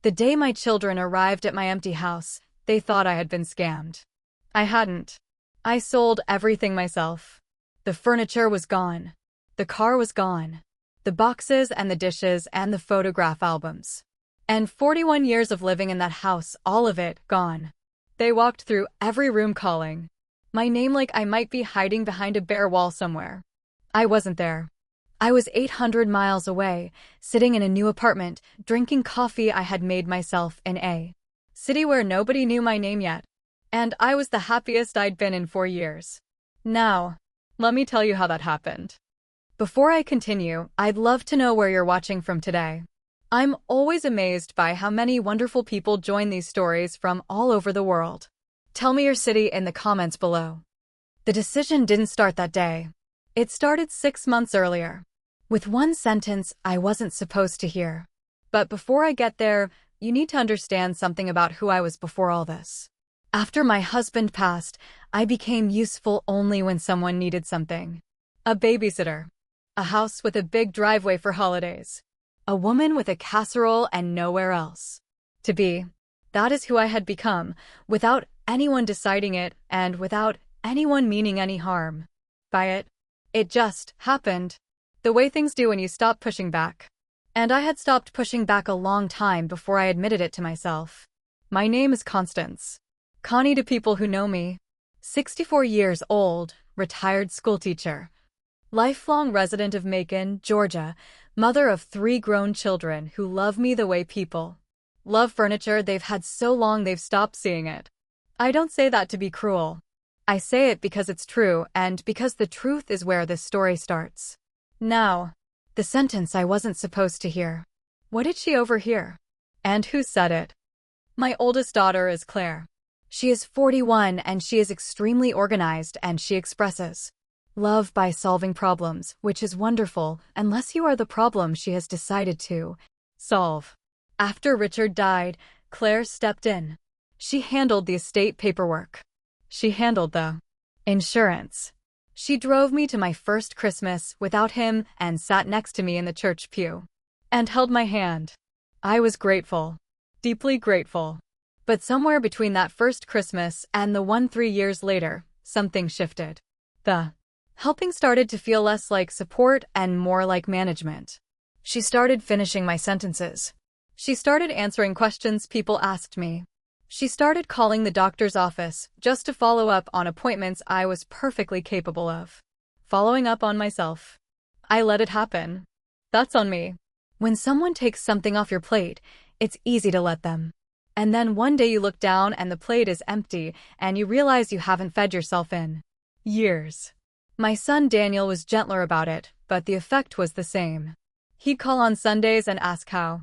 The day my children arrived at my empty house, they thought I had been scammed. I hadn't. I sold everything myself. The furniture was gone. The car was gone. The boxes and the dishes and the photograph albums. And 41 years of living in that house, all of it gone. They walked through every room calling my name like I might be hiding behind a bare wall somewhere. I wasn't there. I was 800 miles away, sitting in a new apartment, drinking coffee I had made myself in a city where nobody knew my name yet. And I was the happiest I'd been in 4 years. Now, let me tell you how that happened. Before I continue, I'd love to know where you're watching from today. I'm always amazed by how many wonderful people join these stories from all over the world. Tell me your city in the comments below. The decision didn't start that day. It started 6 months earlier, with one sentence I wasn't supposed to hear. But before I get there, you need to understand something about who I was before all this. After my husband passed, I became useful only when someone needed something. A babysitter. A house with a big driveway for holidays. A woman with a casserole and nowhere else to be. That is who I had become, without anyone deciding it and without anyone meaning any harm by it. It just happened. The way things do when you stop pushing back. And I had stopped pushing back a long time before I admitted it to myself. My name is Constance. Connie to people who know me. 64 years old, retired schoolteacher. Lifelong resident of Macon, Georgia, mother of 3 grown children who love me the way people love furniture they've had so long they've stopped seeing it. I don't say that to be cruel. I say it because it's true and because the truth is where this story starts. Now, the sentence I wasn't supposed to hear. What did she overhear? And who said it? My oldest daughter is Claire. She is 41 and she is extremely organized and she expresses love by solving problems, which is wonderful, unless you are the problem she has decided to solve. After Richard died, Claire stepped in. She handled the estate paperwork. She handled the insurance. She drove me to my first Christmas without him and sat next to me in the church pew. And held my hand. I was grateful. Deeply grateful. But somewhere between that first Christmas and the one 3 years later, something shifted. The helping started to feel less like support and more like management. She started finishing my sentences. She started answering questions people asked me. She started calling the doctor's office just to follow up on appointments I was perfectly capable of following up on myself. I let it happen. That's on me. When someone takes something off your plate, it's easy to let them. And then one day you look down and the plate is empty and you realize you haven't fed yourself in years. My son Daniel was gentler about it, but the effect was the same. He'd call on Sundays and ask how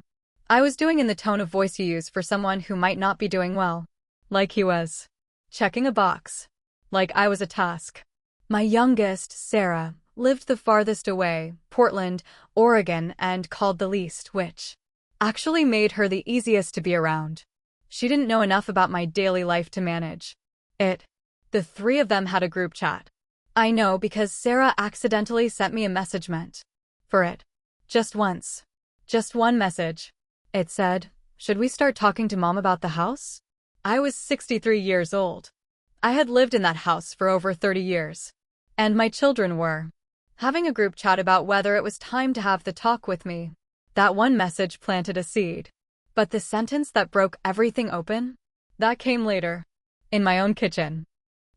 I was doing in the tone of voice you use for someone who might not be doing well. Like he was checking a box. Like I was a task. My youngest, Sarah, lived the farthest away, Portland, Oregon, and called the least, which actually made her the easiest to be around. She didn't know enough about my daily life to manage it. The 3 of them had a group chat. I know because Sarah accidentally sent me a message meant for it. Just once. Just one message. It said, "Should we start talking to Mom about the house?" I was 63 years old. I had lived in that house for over 30 years. And my children were having a group chat about whether it was time to have the talk with me. That one message planted a seed. But the sentence that broke everything open? That came later. In my own kitchen.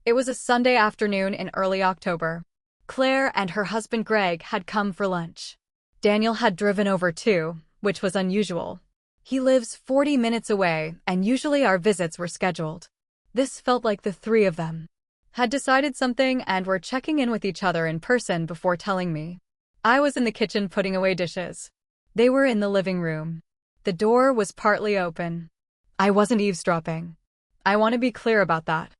It was a Sunday afternoon in early October. Claire and her husband Greg had come for lunch. Daniel had driven over too, which was unusual. He lives 40 minutes away, and usually our visits were scheduled. This felt like the 3 of them had decided something and were checking in with each other in person before telling me. I was in the kitchen putting away dishes. They were in the living room. The door was partly open. I wasn't eavesdropping. I want to be clear about that.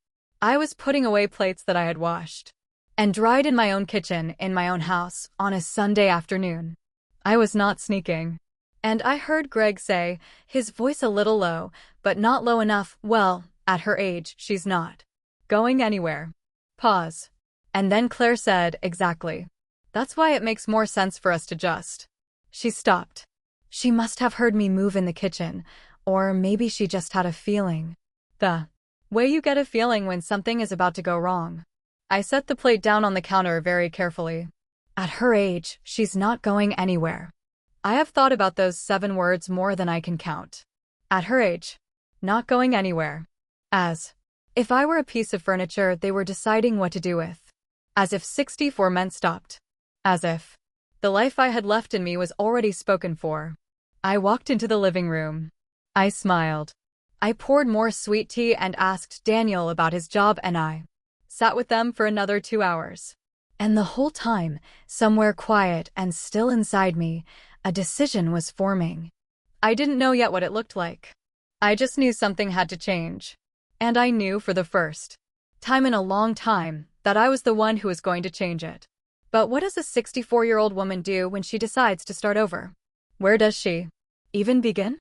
I was putting away plates that I had washed and dried in my own kitchen, in my own house, on a Sunday afternoon. I was not sneaking. And I heard Greg say, his voice a little low, but not low enough, "Well, at her age, she's not going anywhere." Pause. And then Claire said, "Exactly. That's why it makes more sense for us to just." She stopped. She must have heard me move in the kitchen, Or maybe she just had a feeling. The way you get a feeling when something is about to go wrong. I set the plate down on the counter very carefully. At her age, she's not going anywhere. I have thought about those 7 words more than I can count. At her age. Not going anywhere. As if I were a piece of furniture they were deciding what to do with. As if 64 meant stopped. As if the life I had left in me was already spoken for. I walked into the living room. I smiled. I poured more sweet tea and asked Daniel about his job, and I sat with them for another 2 hours. And the whole time, somewhere quiet and still inside me, a decision was forming. I didn't know yet what it looked like. I just knew something had to change. And I knew for the first time in a long time that I was the one who was going to change it. But what does a 64-year-old woman do when she decides to start over? Where does she even begin?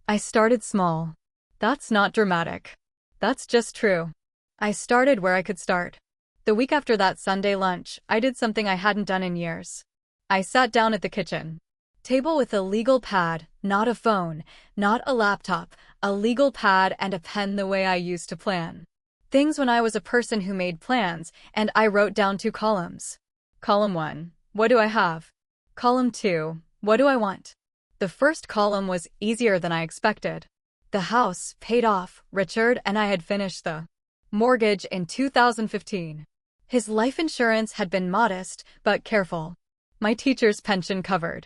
I started small. That's not dramatic. That's just true. I started where I could start. The week after that Sunday lunch, I did something I hadn't done in years. I sat down at the kitchen table with a legal pad, not a phone, not a laptop, a legal pad and a pen the way I used to plan things when I was a person who made plans, and I wrote down 2 columns. Column 1, what do I have? Column 2, what do I want? The first column was easier than I expected. The house paid off. Richard and I had finished the mortgage in 2015. His life insurance had been modest, but careful. My teacher's pension covered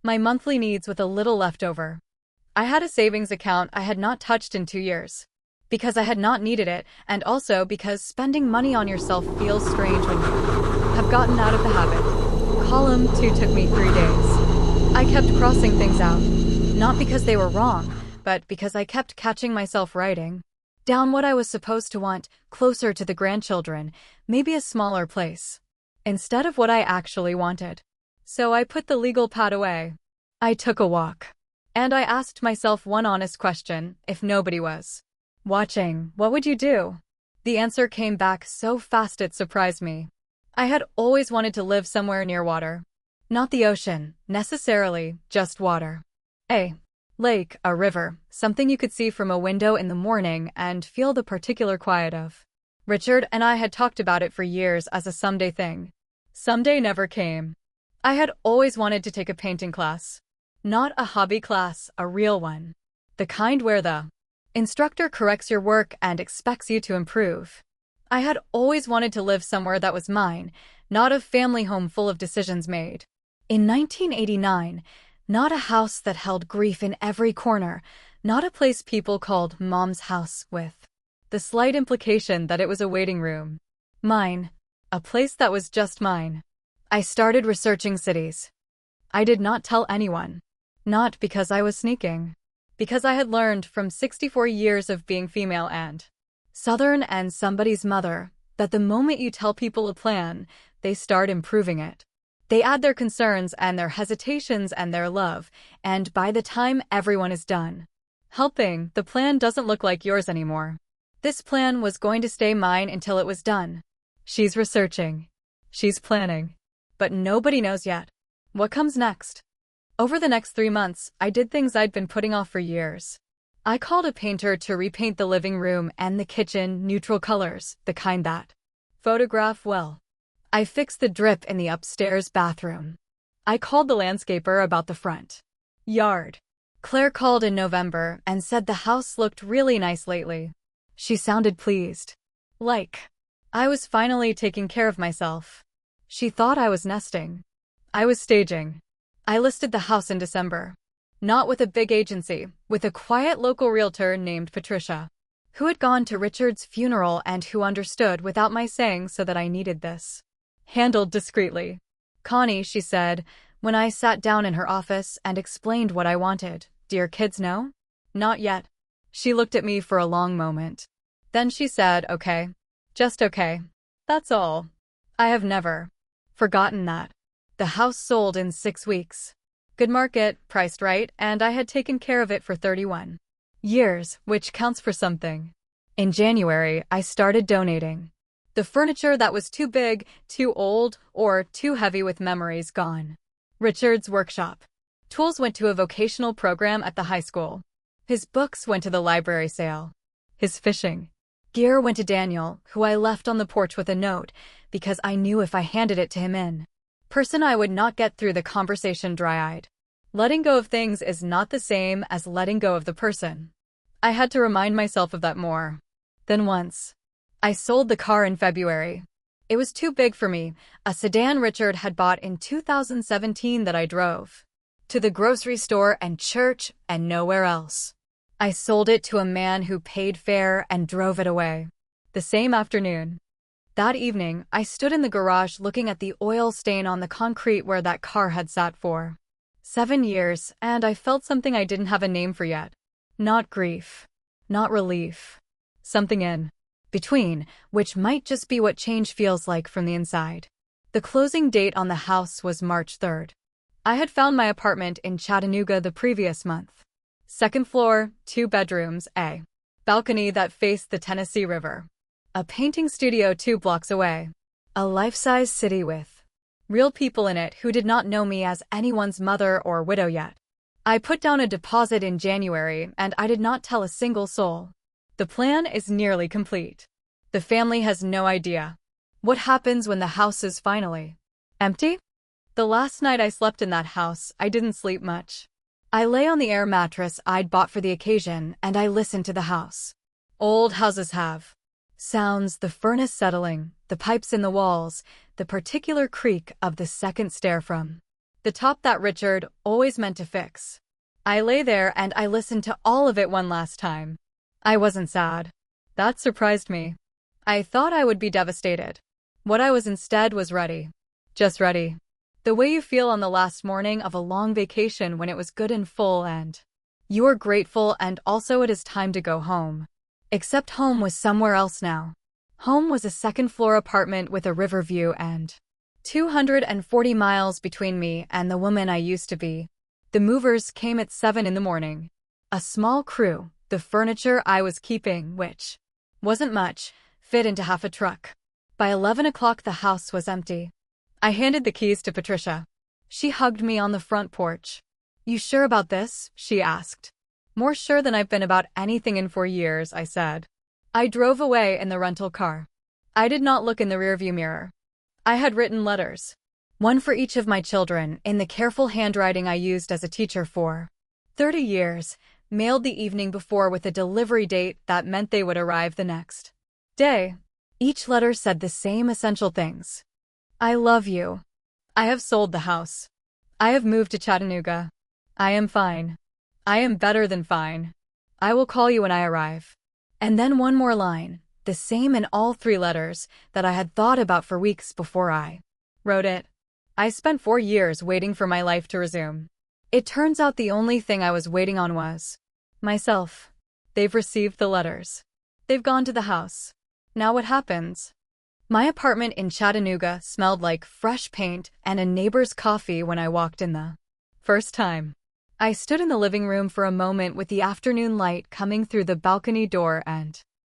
my monthly needs with a little left over. I had a savings account I had not touched in 2 years. Because I had not needed it, and also because spending money on yourself feels strange when you have gotten out of the habit. Column 2 took me 3 days. I kept crossing things out. Not because they were wrong, but because I kept catching myself writing down what I was supposed to want, closer to the grandchildren, maybe a smaller place, instead of what I actually wanted. So I put the legal pad away. I took a walk. And I asked myself one honest question: if nobody was watching, what would you do? The answer came back so fast it surprised me. I had always wanted to live somewhere near water. Not the ocean, necessarily, just water. A lake, a river, something you could see from a window in the morning and feel the particular quiet of. Richard and I had talked about it for years as a someday thing. Someday never came. I had always wanted to take a painting class. Not a hobby class, a real one. The kind where the instructor corrects your work and expects you to improve. I had always wanted to live somewhere that was mine, not a family home full of decisions made. In 1989, not a house that held grief in every corner, not a place people called Mom's house with the slight implication that it was a waiting room. Mine. A place that was just mine. I started researching cities. I did not tell anyone. Not because I was sneaking. Because I had learned from 64 years of being female and Southern and somebody's mother that the moment you tell people a plan, they start improving it. They add their concerns and their hesitations and their love, and by the time everyone is done helping, the plan doesn't look like yours anymore. This plan was going to stay mine until it was done. She's researching. She's planning. But nobody knows yet what comes next. Over the next 3 months, I did things I'd been putting off for years. I called a painter to repaint the living room and the kitchen neutral colors, the kind that photograph well. I fixed the drip in the upstairs bathroom. I called the landscaper about the front yard. Claire called in November and said the house looked really nice lately. She sounded pleased. Like I was finally taking care of myself. She thought I was nesting. I was staging. I listed the house in December. Not with a big agency, with a quiet local realtor named Patricia, who had gone to Richard's funeral and who understood without my saying so that I needed this handled discreetly. Connie, she said, when I sat down in her office and explained what I wanted. Do your kids know? Not yet. She looked at me for a long moment. Then she said, okay. Just okay. That's all. I have never forgotten that. The house sold in 6 weeks. Good market, priced right, and I had taken care of it for 31 years, which counts for something. In January, I started donating. The furniture that was too big, too old, or too heavy with memories gone. Richard's workshop. Tools went to a vocational program at the high school. His books went to the library sale. His fishing gear went to Daniel, who I left on the porch with a note, because I knew if I handed it to him in person I would not get through the conversation dry-eyed. Letting go of things is not the same as letting go of the person. I had to remind myself of that more than once. I sold the car in February. It was too big for me, a sedan Richard had bought in 2017 that I drove to the grocery store and church and nowhere else. I sold it to a man who paid fare and drove it away the same afternoon. That evening, I stood in the garage looking at the oil stain on the concrete where that car had sat for 7 years, and I felt something I didn't have a name for yet. Not grief. Not relief. Something in between, which might just be what change feels like from the inside. The closing date on the house was March 3rd. I had found my apartment in Chattanooga the previous month. 2nd floor, 2 bedrooms, a balcony that faced the Tennessee River. A painting studio 2 blocks away. A life-size city with real people in it who did not know me as anyone's mother or widow yet. I put down a deposit in January and I did not tell a single soul. The plan is nearly complete. The family has no idea. What happens when the house is finally empty? The last night I slept in that house, I didn't sleep much. I lay on the air mattress I'd bought for the occasion and I listened to the house. Old houses have sounds, the furnace settling, the pipes in the walls, the particular creak of the second stair from the top that Richard always meant to fix. I lay there and I listened to all of it one last time. I wasn't sad. That surprised me. I thought I would be devastated. What I was instead was ready. Just ready. The way you feel on the last morning of a long vacation when it was good and full and you are grateful and also it is time to go home. Except home was somewhere else now. Home was a 2nd floor apartment with a river view and 240 miles between me and the woman I used to be. The movers came at 7 in the morning. A small crew, the furniture I was keeping, which wasn't much, fit into half a truck. By 11 o'clock the house was empty. I handed the keys to Patricia. She hugged me on the front porch. "You sure about this?" she asked. "More sure than I've been about anything in 4 years," I said. I drove away in the rental car. I did not look in the rearview mirror. I had written letters. One for each of my children, in the careful handwriting I used as a teacher for 30 years, mailed the evening before with a delivery date that meant they would arrive the next day. Each letter said the same essential things. I love you. I have sold the house. I have moved to Chattanooga. I am fine. I am better than fine. I will call you when I arrive. And then one more line, the same in all 3 letters, that I had thought about for weeks before I wrote it. I spent 4 years waiting for my life to resume. It turns out the only thing I was waiting on was myself. They've received the letters. They've gone to the house. Now what happens? My apartment in Chattanooga smelled like fresh paint and a neighbor's coffee when I walked in the first time. I stood in the living room for a moment with the afternoon light coming through the balcony door and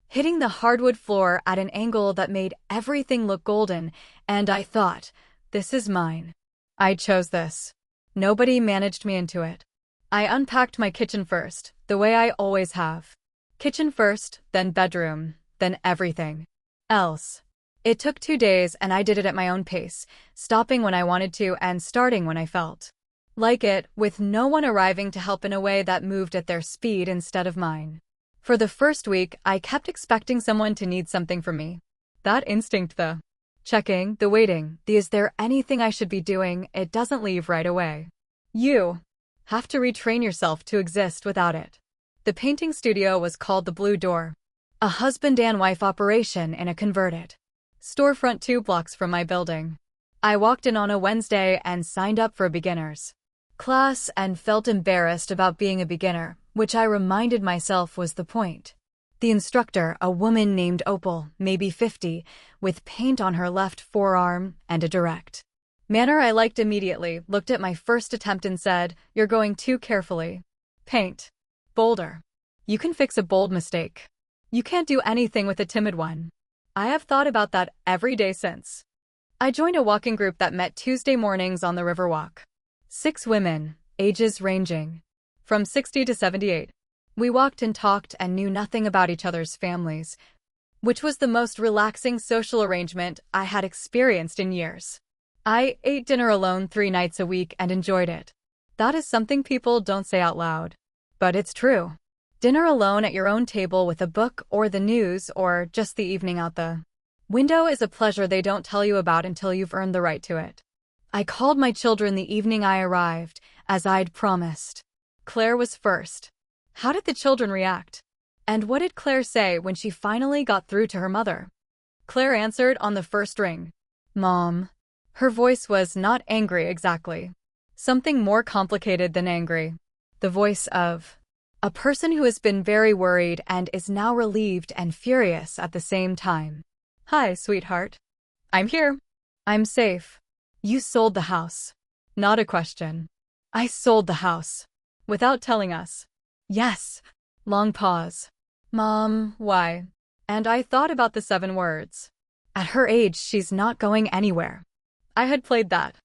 hitting the hardwood floor at an angle that made everything look golden, and I thought, this is mine. I chose this. Nobody managed me into it. I unpacked my kitchen first, the way I always have. Kitchen first, then bedroom, then everything else. It took 2 days and I did it at my own pace, stopping when I wanted to and starting when I felt like it, with no one arriving to help in a way that moved at their speed instead of mine. For the first week, I kept expecting someone to need something from me. That instinct, the checking, the waiting, the is there anything I should be doing, it doesn't leave right away. You have to retrain yourself to exist without it. The painting studio was called the Blue Door, a husband and wife operation in a converted storefront 2 blocks from my building. I walked in on a Wednesday and signed up for a beginner's class and felt embarrassed about being a beginner, which I reminded myself was the point. The instructor, a woman named Opal, maybe 50, with paint on her left forearm and a direct manner I liked immediately, looked at my first attempt and said, "You're going too carefully. Paint bolder. You can fix a bold mistake. You can't do anything with a timid one." I have thought about that every day since. I joined a walking group that met Tuesday mornings on the Riverwalk. 6 women, ages ranging from 60 to 78. We walked and talked and knew nothing about each other's families, which was the most relaxing social arrangement I had experienced in years. I ate dinner alone 3 nights a week and enjoyed it. That is something people don't say out loud. But it's true. Dinner alone at your own table with a book or the news or just the evening out the window is a pleasure they don't tell you about until you've earned the right to it. I called my children the evening I arrived, as I'd promised. Claire was first. How did the children react? And what did Claire say when she finally got through to her mother? Claire answered on the first ring. Mom. Her voice was not angry exactly. Something more complicated than angry. The voice of a person who has been very worried and is now relieved and furious at the same time. Hi, sweetheart. I'm here. I'm safe. You sold the house. Not a question. I sold the house. Without telling us. Yes. Long pause. Mom, why? And I thought about the 7 words. At her age, she's not going anywhere. I had played that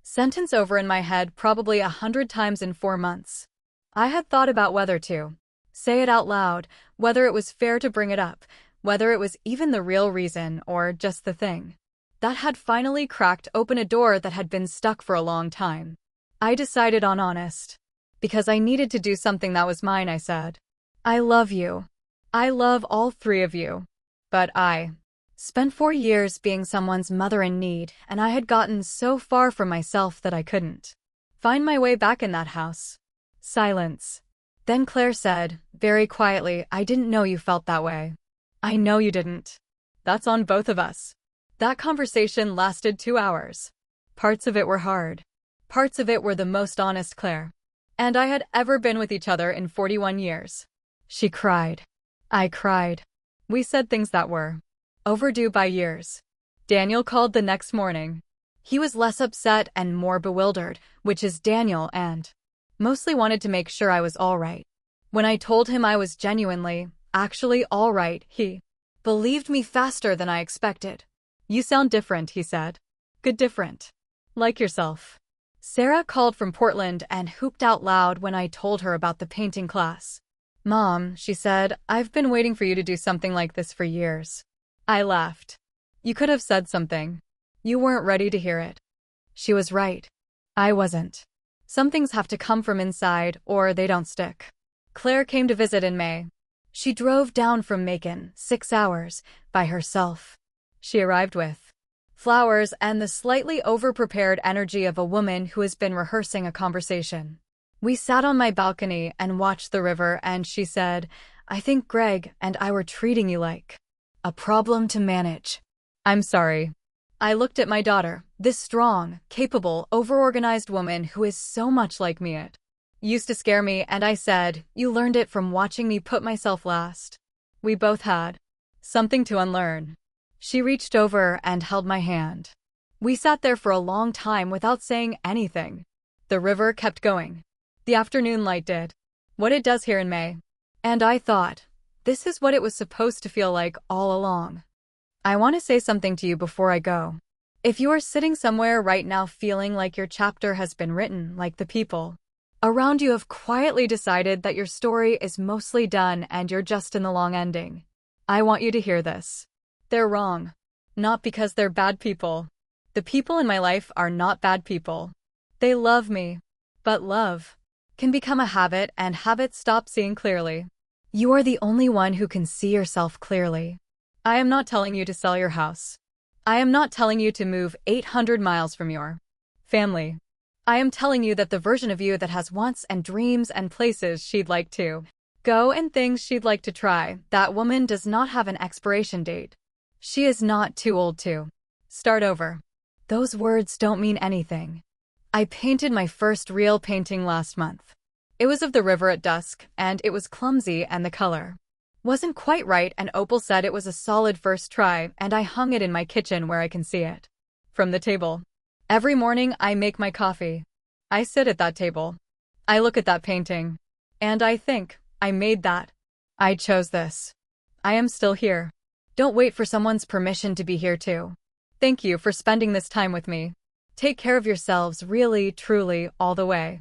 sentence over in my head probably 100 times in 4 months. I had thought about whether to say it out loud, whether it was fair to bring it up, whether it was even the real reason or just the thing that had finally cracked open a door that had been stuck for a long time. I decided on honest. Because I needed to do something that was mine, I said. I love you. I love all 3 of you. But I spent 4 years being someone's mother in need, and I had gotten so far from myself that I couldn't find my way back in that house. Silence. Then Claire said, very quietly, I didn't know you felt that way. I know you didn't. That's on both of us. That conversation lasted 2 hours. Parts of it were hard. Parts of it were the most honest Claire and I had ever been with each other in 41 years. She cried. I cried. We said things that were overdue by years. Daniel called the next morning. He was less upset and more bewildered, which is Daniel, and mostly wanted to make sure I was all right. When I told him I was genuinely, actually all right, he believed me faster than I expected. You sound different, he said. Good different. Like yourself. Sarah called from Portland and whooped out loud when I told her about the painting class. Mom, she said, I've been waiting for you to do something like this for years. I laughed. You could have said something. You weren't ready to hear it. She was right. I wasn't. Some things have to come from inside or they don't stick. Claire came to visit in May. She drove down from Macon, 6 hours, by herself. She arrived with flowers and the slightly over-prepared energy of a woman who has been rehearsing a conversation. We sat on my balcony and watched the river, and she said, I think Greg and I were treating you like a problem to manage. I'm sorry. I looked at my daughter, this strong, capable, over-organized woman who is so much like me. It used to scare me, and I said, you learned it from watching me put myself last. We both had something to unlearn. She reached over and held my hand. We sat there for a long time without saying anything. The river kept going. The afternoon light did what it does here in May. And I thought, this is what it was supposed to feel like all along. I want to say something to you before I go. If you are sitting somewhere right now feeling like your chapter has been written, like the people around you have quietly decided that your story is mostly done and you're just in the long ending, I want you to hear this. They're wrong. Not because they're bad people. The people in my life are not bad people. They love me. But love can become a habit, and habits stop seeing clearly. You are the only one who can see yourself clearly. I am not telling you to sell your house. I am not telling you to move 800 miles from your family. I am telling you that the version of you that has wants and dreams and places she'd like to go and things she'd like to try, that woman does not have an expiration date. She is not too old to start over. Those words don't mean anything. I painted my first real painting last month. It was of the river at dusk, and it was clumsy and the color wasn't quite right, and Opal said it was a solid first try, and I hung it in my kitchen where I can see it from the table. Every morning I make my coffee. I sit at that table. I look at that painting. And I think, I made that. I chose this. I am still here. Don't wait for someone's permission to be here too. Thank you for spending this time with me. Take care of yourselves really, truly, all the way.